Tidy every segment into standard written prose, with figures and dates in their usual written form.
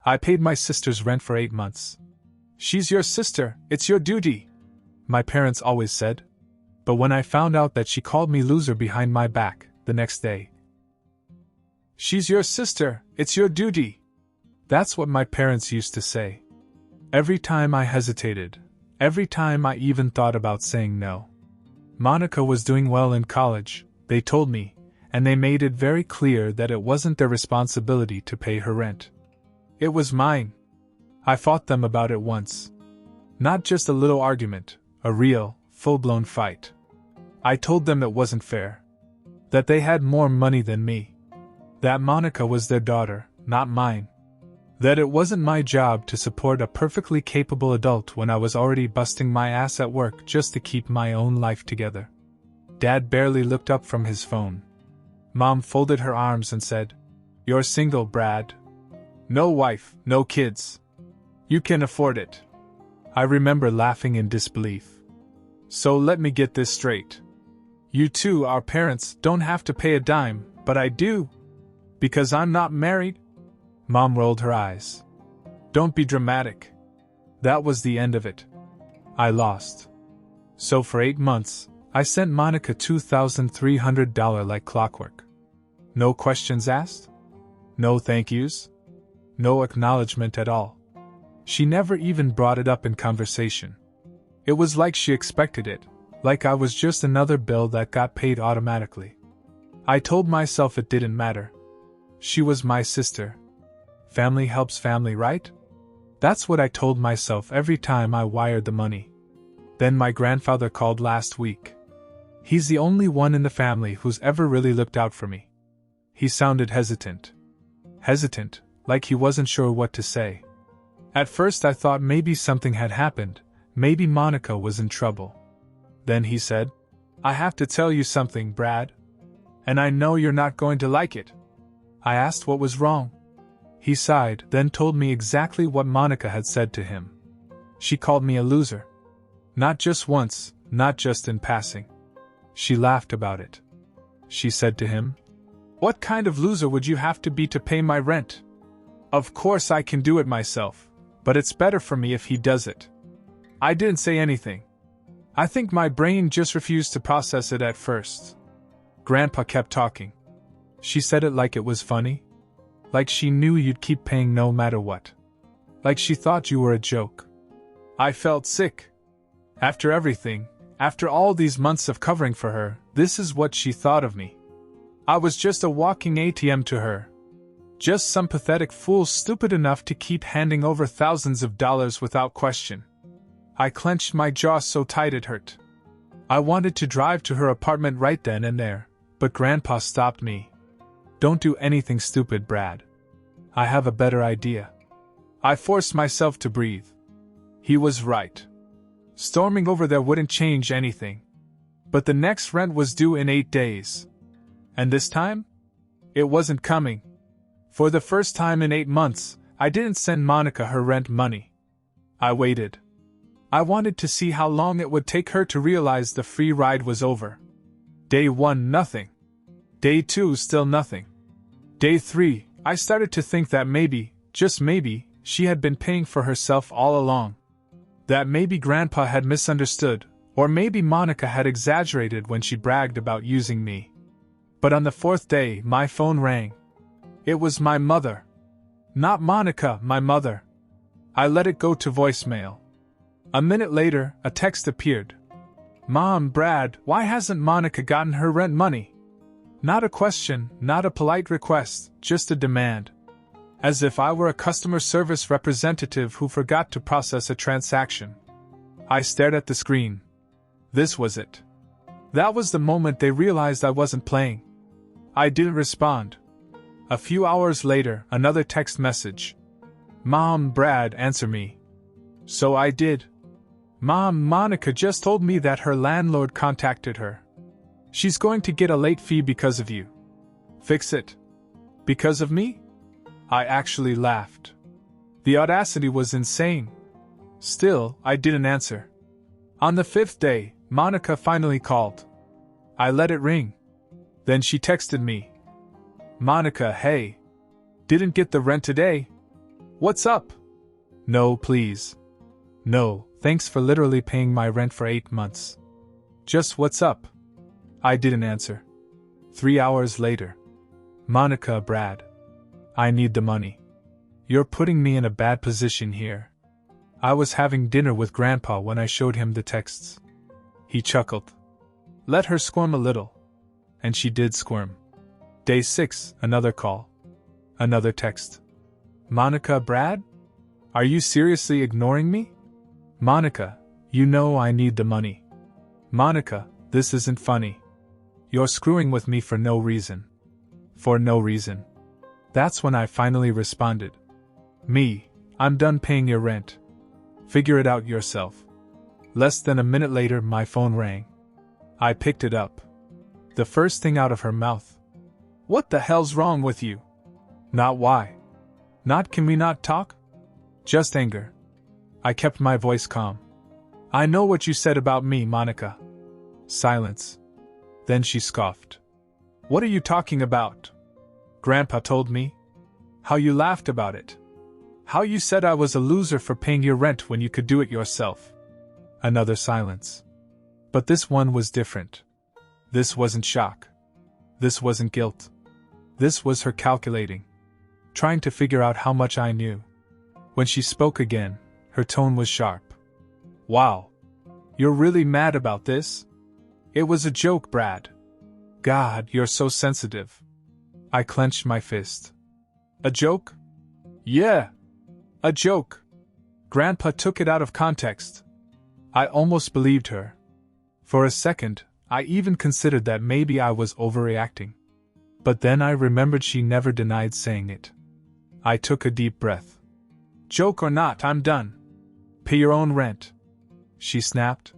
I paid my sister's rent for 8 months. She's your sister, it's your duty, my parents always said. But when I found out that she called me loser behind my back the next day. She's your sister, it's your duty. That's what my parents used to say. Every time I hesitated, every time I even thought about saying no. Monica was doing well in college, they told me, and they made it very clear that it wasn't their responsibility to pay her rent. It was mine. I fought them about it once. Not just a little argument, a real, full-blown fight. I told them it wasn't fair. That they had more money than me. That Monica was their daughter, not mine. That it wasn't my job to support a perfectly capable adult when I was already busting my ass at work just to keep my own life together. Dad barely looked up from his phone. Mom folded her arms and said, "You're single, Brad. No wife, no kids. You can afford it." I remember laughing in disbelief. So let me get this straight. You two, our parents, don't have to pay a dime, but I do. Because I'm not married? Mom rolled her eyes. Don't be dramatic. That was the end of it. I lost. So for 8 months, I sent Monica $2,300 like clockwork. No questions asked? No thank yous? No acknowledgement at all. She never even brought it up in conversation. It was like she expected it, like I was just another bill that got paid automatically. I told myself it didn't matter. She was my sister. Family helps family, right? That's what I told myself every time I wired the money. Then my grandfather called last week. He's the only one in the family who's ever really looked out for me. He sounded hesitant. Hesitant, like he wasn't sure what to say. At first I thought maybe something had happened, maybe Monica was in trouble. Then he said, "I have to tell you something, Brad. And I know you're not going to like it." I asked what was wrong. He sighed, then told me exactly what Monica had said to him. She called me a loser. Not just once, not just in passing. She laughed about it. She said to him, "What kind of loser would you have to be to pay my rent? Of course I can do it myself, but it's better for me if he does it." I didn't say anything. I think my brain just refused to process it at first. Grandpa kept talking. She said it like it was funny. Like she knew you'd keep paying no matter what. Like she thought you were a joke. I felt sick. After everything, after all these months of covering for her, this is what she thought of me. I was just a walking ATM to her. Just some pathetic fool stupid enough to keep handing over thousands of dollars without question. I clenched my jaw so tight it hurt. I wanted to drive to her apartment right then and there, but Grandpa stopped me. "Don't do anything stupid, Brad. I have a better idea." I forced myself to breathe. He was right. Storming over there wouldn't change anything. But the next rent was due in 8 days. And this time? It wasn't coming. For the first time in 8 months, I didn't send Monica her rent money. I waited. I wanted to see how long it would take her to realize the free ride was over. Day 1, nothing. Day 2, still nothing. Day 3, I started to think that maybe, just maybe, she had been paying for herself all along. That maybe Grandpa had misunderstood, or maybe Monica had exaggerated when she bragged about using me. But on the 4th day, my phone rang. It was my mother. Not Monica, my mother. I let it go to voicemail. A minute later, a text appeared. "Mom, Brad, why hasn't Monica gotten her rent money?" Not a question, not a polite request, just a demand. As if I were a customer service representative who forgot to process a transaction. I stared at the screen. This was it. That was the moment they realized I wasn't playing. I didn't respond. A few hours later, another text message. "Mom, Brad, answer me." So I did. "Mom, Monica just told me that her landlord contacted her. She's going to get a late fee because of you. Fix it." Because of me? I actually laughed. The audacity was insane. Still, I didn't answer. On the 5th day, Monica finally called. I let it ring. Then she texted me. "Monica, hey. Didn't get the rent today. What's up? No, please. No, thanks for literally paying my rent for 8 months. Just what's up? I didn't answer. 3 hours later. Monica, Brad. I need the money. You're putting me in a bad position here. I was having dinner with Grandpa when I showed him the texts. He chuckled. Let her squirm a little. And she did squirm. Day 6, another call. Another text. Monica, Brad? Are you seriously ignoring me? Monica, you know I need the money. Monica, this isn't funny. You're screwing with me for no reason. For no reason. That's when I finally responded. Me, I'm done paying your rent. Figure it out yourself. Less than a minute later, my phone rang. I picked it up. The first thing out of her mouth. What the hell's wrong with you? Not why. Not can we not talk? Just anger. I kept my voice calm. I know what you said about me, Monica. Silence. Then she scoffed. What are you talking about? Grandpa told me. How you laughed about it. How you said I was a loser for paying your rent when you could do it yourself. Another silence. But this one was different. This wasn't shock. This wasn't guilt. This was her calculating. Trying to figure out how much I knew. When she spoke again, her tone was sharp. Wow. You're really mad about this? It was a joke, Brad. God, you're so sensitive. I clenched my fist. A joke? Yeah. A joke. Grandpa took it out of context. I almost believed her. For a second, I even considered that maybe I was overreacting. But then I remembered she never denied saying it. I took a deep breath. Joke or not, I'm done. Pay your own rent. She snapped.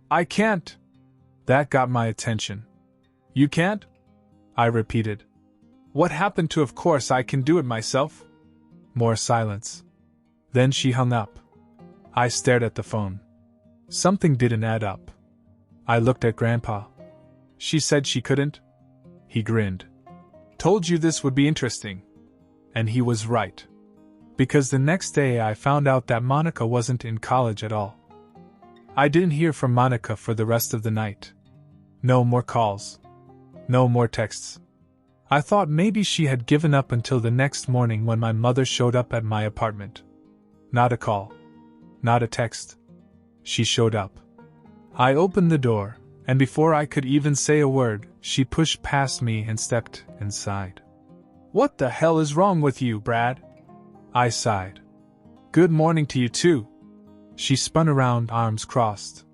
I can't. That got my attention. You can't? I repeated. What happened to of course I can do it myself? More silence. Then she hung up. I stared at the phone. Something didn't add up. I looked at Grandpa. She said she couldn't? He grinned. Told you this would be interesting. And he was right. Because the next day I found out that Monica wasn't in college at all. I didn't hear from Monica for the rest of the night. No more calls. No more texts. I thought maybe she had given up until the next morning when my mother showed up at my apartment. Not a call. Not a text. She showed up. I opened the door, and before I could even say a word, she pushed past me and stepped inside. What the hell is wrong with you, Brad? I sighed. Good morning to you too. She spun around, arms crossed.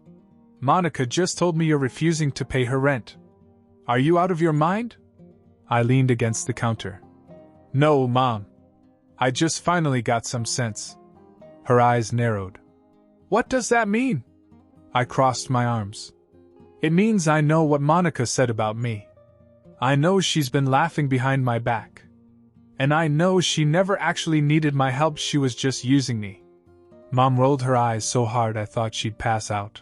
Monica just told me you're refusing to pay her rent. Are you out of your mind? I leaned against the counter. No, Mom. I just finally got some sense. Her eyes narrowed. What does that mean? I crossed my arms. It means I know what Monica said about me. I know she's been laughing behind my back. And I know she never actually needed my help, she was just using me. Mom rolled her eyes so hard I thought she'd pass out.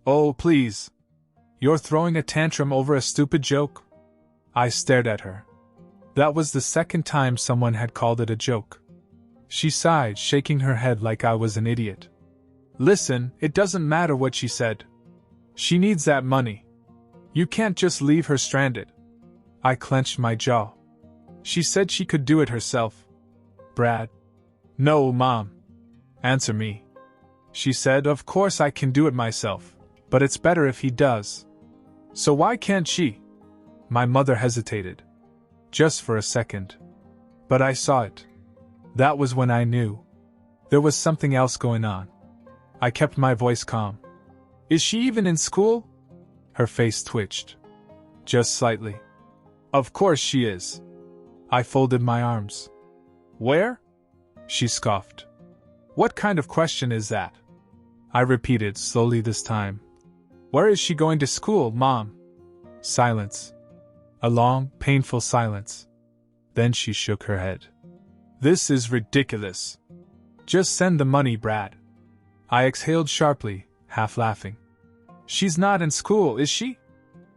Oh, please. You're throwing a tantrum over a stupid joke? I stared at her. That was the second time someone had called it a joke. She sighed, shaking her head like I was an idiot. Listen, it doesn't matter what she said. She needs that money. You can't just leave her stranded. I clenched my jaw. She said she could do it herself. Brad. No, Mom. Answer me. She said, of course I can do it myself, but it's better if he does. So why can't she? My mother hesitated. Just for a second. But I saw it. That was when I knew. There was something else going on. I kept my voice calm. Is she even in school? Her face twitched. Just slightly. Of course she is. I folded my arms. Where? She scoffed. What kind of question is that? I repeated slowly this time. Where is she going to school, Mom? Silence. A long, painful silence. Then she shook her head. This is ridiculous. Just send the money, Brad. I exhaled sharply, half laughing. She's not in school, is she?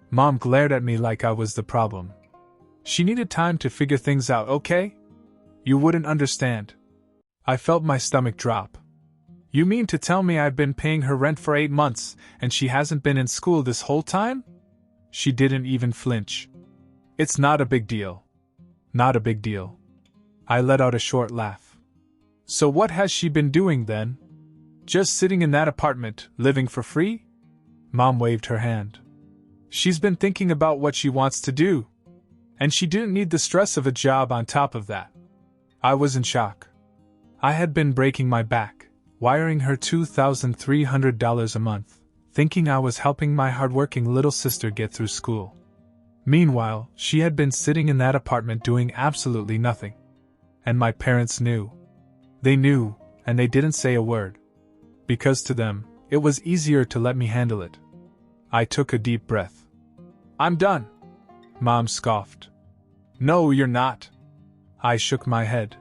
Mom glared at me like I was the problem. She needed time to figure things out, okay? You wouldn't understand. I felt my stomach drop. You mean to tell me I've been paying her rent for 8 months and she hasn't been in school this whole time? She didn't even flinch. It's not a big deal. Not a big deal. I let out a short laugh. So what has she been doing then? Just sitting in that apartment, living for free? Mom waved her hand. She's been thinking about what she wants to do. And she didn't need the stress of a job on top of that. I was in shock. I had been breaking my back, wiring her $2,300 a month, thinking I was helping my hardworking little sister get through school. Meanwhile, she had been sitting in that apartment doing absolutely nothing. And my parents knew. They knew, and they didn't say a word. Because to them, it was easier to let me handle it. I took a deep breath. I'm done. Mom scoffed. No, you're not. I shook my head.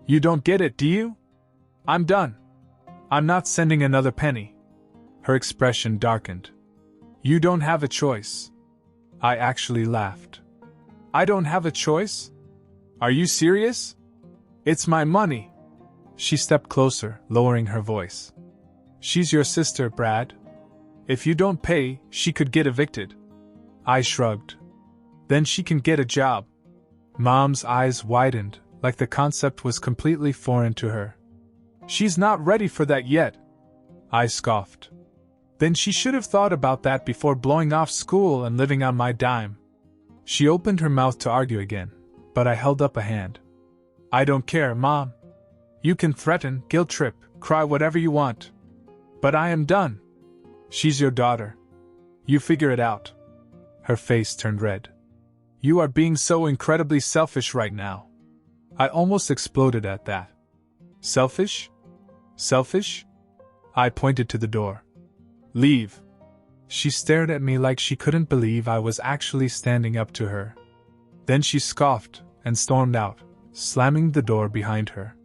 You don't get it, do you? I'm done. I'm not sending another penny. Her expression darkened. You don't have a choice. I actually laughed. I don't have a choice? Are you serious? It's my money. She stepped closer, lowering her voice. She's your sister, Brad. If you don't pay, she could get evicted. I shrugged. Then she can get a job. Mom's eyes widened, like the concept was completely foreign to her. She's not ready for that yet. I scoffed. Then she should have thought about that before blowing off school and living on my dime. She opened her mouth to argue again, but I held up a hand. I don't care, Mom. You can threaten, guilt trip, cry whatever you want. But I am done. She's your daughter. You figure it out. Her face turned red. You are being so incredibly selfish right now. I almost exploded at that. Selfish? Selfish? I pointed to the door. Leave. She stared at me like she couldn't believe I was actually standing up to her. Then she scoffed and stormed out, slamming the door behind her.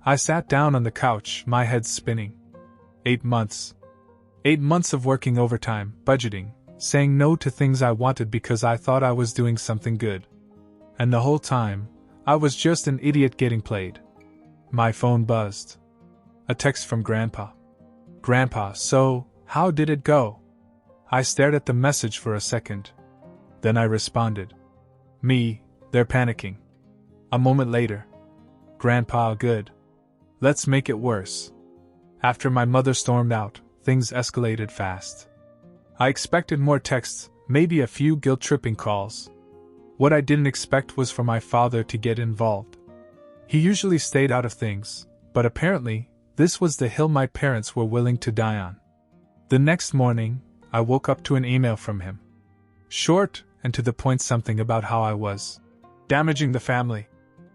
I sat down on the couch, my head spinning. 8 months. 8 months of working overtime, budgeting, saying no to things I wanted because I thought I was doing something good. And the whole time, I was just an idiot getting played. My phone buzzed. A text from Grandpa. Grandpa, so, how did it go? I stared at the message for a second. Then I responded. They're panicking. A moment later. Grandpa, good. Let's make it worse. After my mother stormed out, things escalated fast. I expected more texts, maybe a few guilt-tripping calls. What I didn't expect was for my father to get involved. He usually stayed out of things, but apparently, this was the hill my parents were willing to die on. The next morning, I woke up to an email from him. Short and to the point, something about how I was damaging the family,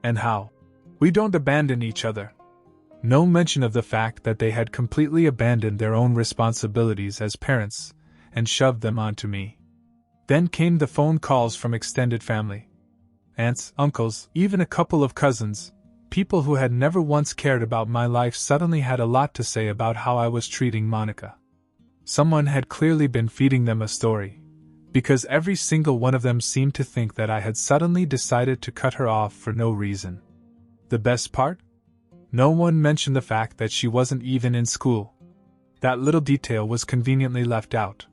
and how we don't abandon each other. No mention of the fact that they had completely abandoned their own responsibilities as parents and shoved them onto me. Then came the phone calls from extended family. Aunts, uncles, even a couple of cousins, people who had never once cared about my life suddenly had a lot to say about how I was treating Monica. Someone had clearly been feeding them a story, because every single one of them seemed to think that I had suddenly decided to cut her off for no reason. The best part? No one mentioned the fact that she wasn't even in school. That little detail was conveniently left out.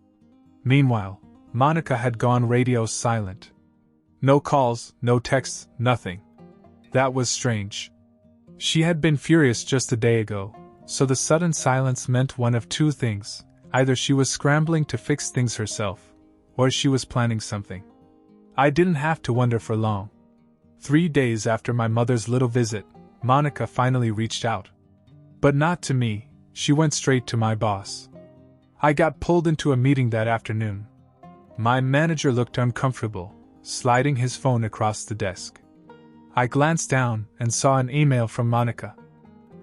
Meanwhile, Monica had gone radio silent. No calls, no texts, nothing. That was strange. She had been furious just a day ago, so the sudden silence meant one of two things. Either she was scrambling to fix things herself, or she was planning something. I didn't have to wonder for long. 3 days after my mother's little visit, Monica finally reached out. But not to me, she went straight to my boss. I got pulled into a meeting that afternoon. My manager looked uncomfortable, sliding his phone across the desk. I glanced down and saw an email from Monica.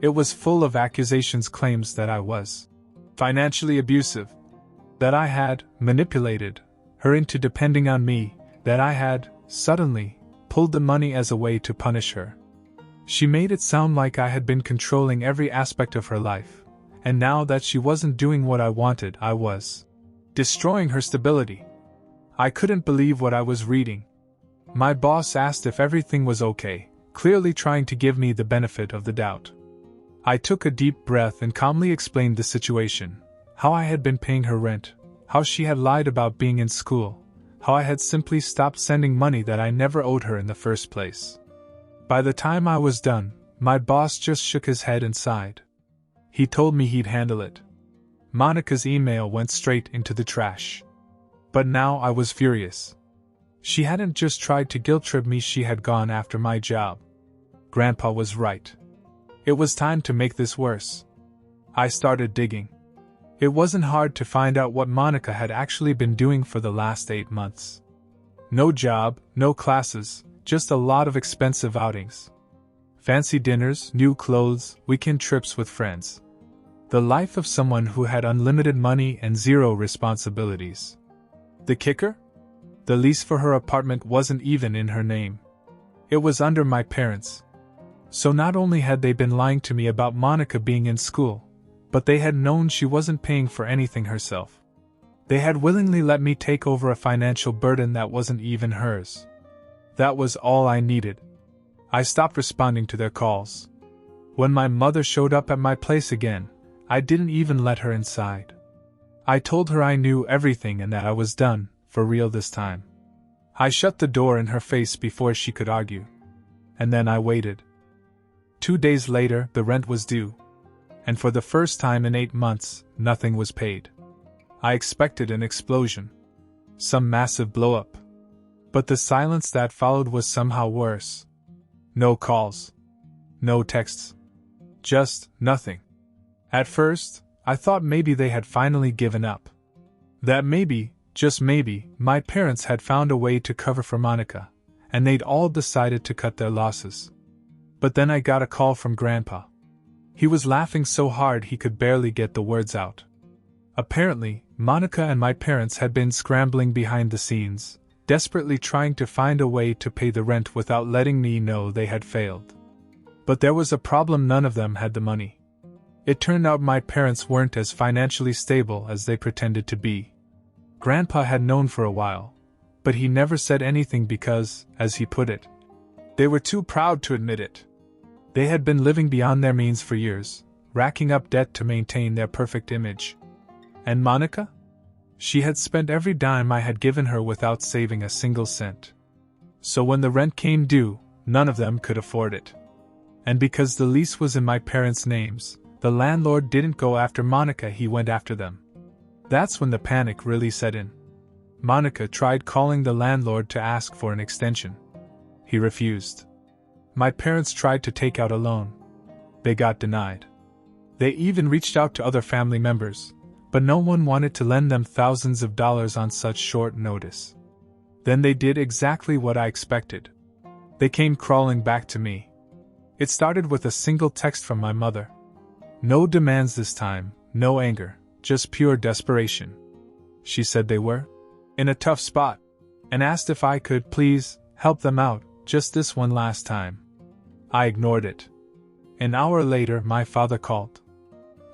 It was full of accusations, claims that I was financially abusive, that I had manipulated her into depending on me, that I had, suddenly, pulled the money as a way to punish her. She made it sound like I had been controlling every aspect of her life, and now that she wasn't doing what I wanted, I was destroying her stability. I couldn't believe what I was reading. My boss asked if everything was okay, clearly trying to give me the benefit of the doubt. I took a deep breath and calmly explained the situation, how I had been paying her rent, how she had lied about being in school, how I had simply stopped sending money that I never owed her in the first place. By the time I was done, my boss just shook his head and sighed. He told me he'd handle it. Monica's email went straight into the trash. But now I was furious. She hadn't just tried to guilt-trip me, she had gone after my job. Grandpa was right. It was time to make this worse. I started digging. It wasn't hard to find out what Monica had actually been doing for the last 8 months. No job, no classes, just a lot of expensive outings. Fancy dinners, new clothes, weekend trips with friends. The life of someone who had unlimited money and zero responsibilities. The kicker? The lease for her apartment wasn't even in her name. It was under my parents'. So not only had they been lying to me about Monica being in school, but they had known she wasn't paying for anything herself. They had willingly let me take over a financial burden that wasn't even hers. That was all I needed. I stopped responding to their calls. When my mother showed up at my place again, I didn't even let her inside. I told her I knew everything and that I was done, for real this time. I shut the door in her face before she could argue. And then I waited. 2 days later, the rent was due. And for the first time in 8 months, nothing was paid. I expected an explosion. Some massive blow-up. But the silence that followed was somehow worse. No calls. No texts. Just nothing. At first, I thought maybe they had finally given up. That maybe, just maybe, my parents had found a way to cover for Monica, and they'd all decided to cut their losses. But then I got a call from Grandpa. He was laughing so hard he could barely get the words out. Apparently, Monica and my parents had been scrambling behind the scenes, desperately trying to find a way to pay the rent without letting me know they had failed. But there was a problem: none of them had the money. It turned out my parents weren't as financially stable as they pretended to be. Grandpa had known for a while, but he never said anything because, as he put it, they were too proud to admit it. They had been living beyond their means for years, racking up debt to maintain their perfect image. And Monica? She had spent every dime I had given her without saving a single cent. So when the rent came due, none of them could afford it. And because the lease was in my parents' names, the landlord didn't go after Monica, he went after them. That's when the panic really set in. Monica tried calling the landlord to ask for an extension. He refused. My parents tried to take out a loan. They got denied. They even reached out to other family members, but no one wanted to lend them thousands of dollars on such short notice. Then they did exactly what I expected. They came crawling back to me. It started with a single text from my mother. No demands this time, no anger, just pure desperation. She said they were in a tough spot, and asked if I could please help them out, just this one last time. I ignored it. An hour later, my father called.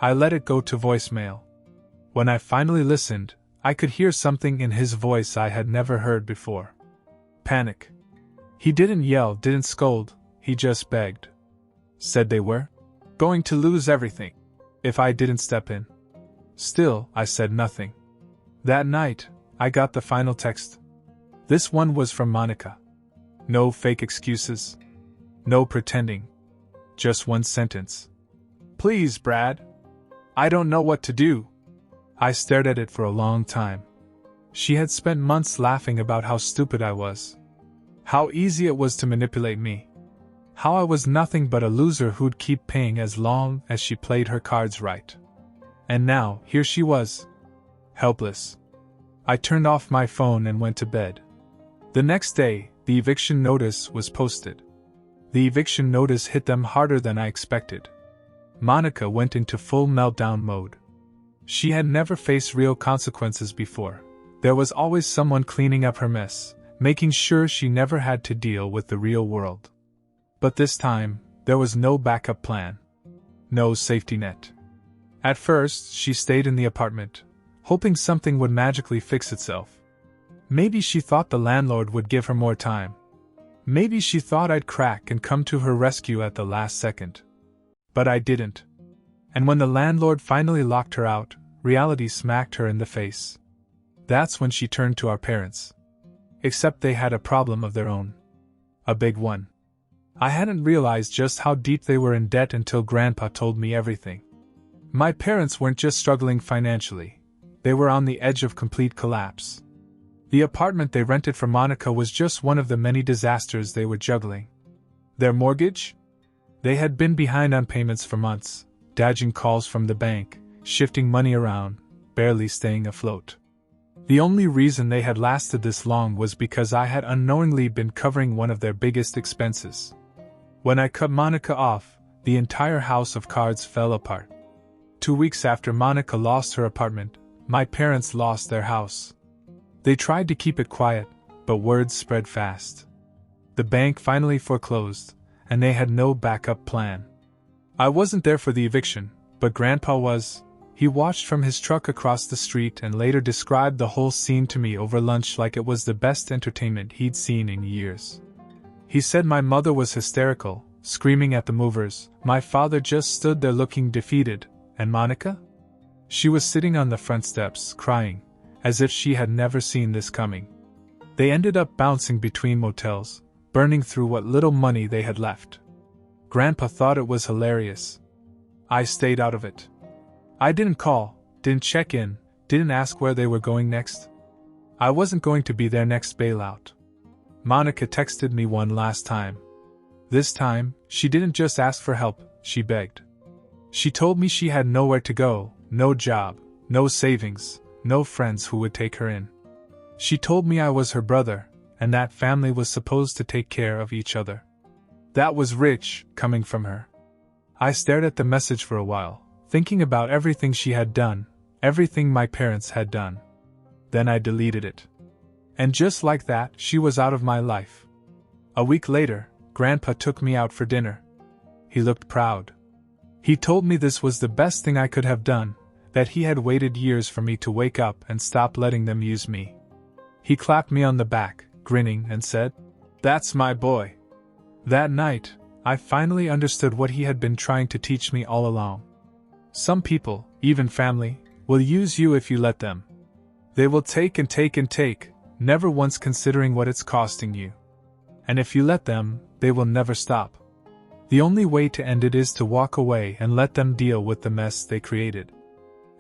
I let it go to voicemail. When I finally listened, I could hear something in his voice I had never heard before. Panic. He didn't yell, didn't scold, he just begged. Said they were going to lose everything if I didn't step in. Still, I said nothing. That night, I got the final text. This one was from Monica. No fake excuses. No pretending. Just one sentence. Please, Brad. I don't know what to do. I stared at it for a long time. She had spent months laughing about how stupid I was. How easy it was to manipulate me. How I was nothing but a loser who'd keep paying as long as she played her cards right. And now, here she was. Helpless. I turned off my phone and went to bed. The next day, the eviction notice was posted. The eviction notice hit them harder than I expected. Monica went into full meltdown mode. She had never faced real consequences before. There was always someone cleaning up her mess, making sure she never had to deal with the real world. But this time, there was no backup plan. No safety net. At first, she stayed in the apartment, hoping something would magically fix itself. Maybe she thought the landlord would give her more time. Maybe she thought I'd crack and come to her rescue at the last second. But I didn't. And when the landlord finally locked her out, reality smacked her in the face. That's when she turned to our parents. Except they had a problem of their own. A big one. I hadn't realized just how deep they were in debt until Grandpa told me everything. My parents weren't just struggling financially, they were on the edge of complete collapse. The apartment they rented for Monica was just one of the many disasters they were juggling. Their mortgage? They had been behind on payments for months, dodging calls from the bank, shifting money around, barely staying afloat. The only reason they had lasted this long was because I had unknowingly been covering one of their biggest expenses. When I cut Monica off, the entire house of cards fell apart. 2 weeks after Monica lost her apartment, my parents lost their house. They tried to keep it quiet, but words spread fast. The bank finally foreclosed, and they had no backup plan. I wasn't there for the eviction, but Grandpa was. He watched from his truck across the street and later described the whole scene to me over lunch like it was the best entertainment he'd seen in years. He said my mother was hysterical, screaming at the movers. My father just stood there looking defeated. And Monica? She was sitting on the front steps, crying, as if she had never seen this coming. They ended up bouncing between motels, burning through what little money they had left. Grandpa thought it was hilarious. I stayed out of it. I didn't call, didn't check in, didn't ask where they were going next. I wasn't going to be their next bailout. Monica texted me one last time. This time, she didn't just ask for help, she begged. She told me she had nowhere to go, no job, no savings, no friends who would take her in. She told me I was her brother, and that family was supposed to take care of each other. That was rich, coming from her. I stared at the message for a while, thinking about everything she had done, everything my parents had done. Then I deleted it. And just like that, she was out of my life. A week later, Grandpa took me out for dinner. He looked proud. He told me this was the best thing I could have done, that he had waited years for me to wake up and stop letting them use me. He clapped me on the back, grinning, and said, "That's my boy." That night, I finally understood what he had been trying to teach me all along. Some people, even family, will use you if you let them. They will take and take and take, never once considering what it's costing you. And if you let them, they will never stop. The only way to end it is to walk away and let them deal with the mess they created.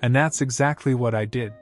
And that's exactly what I did.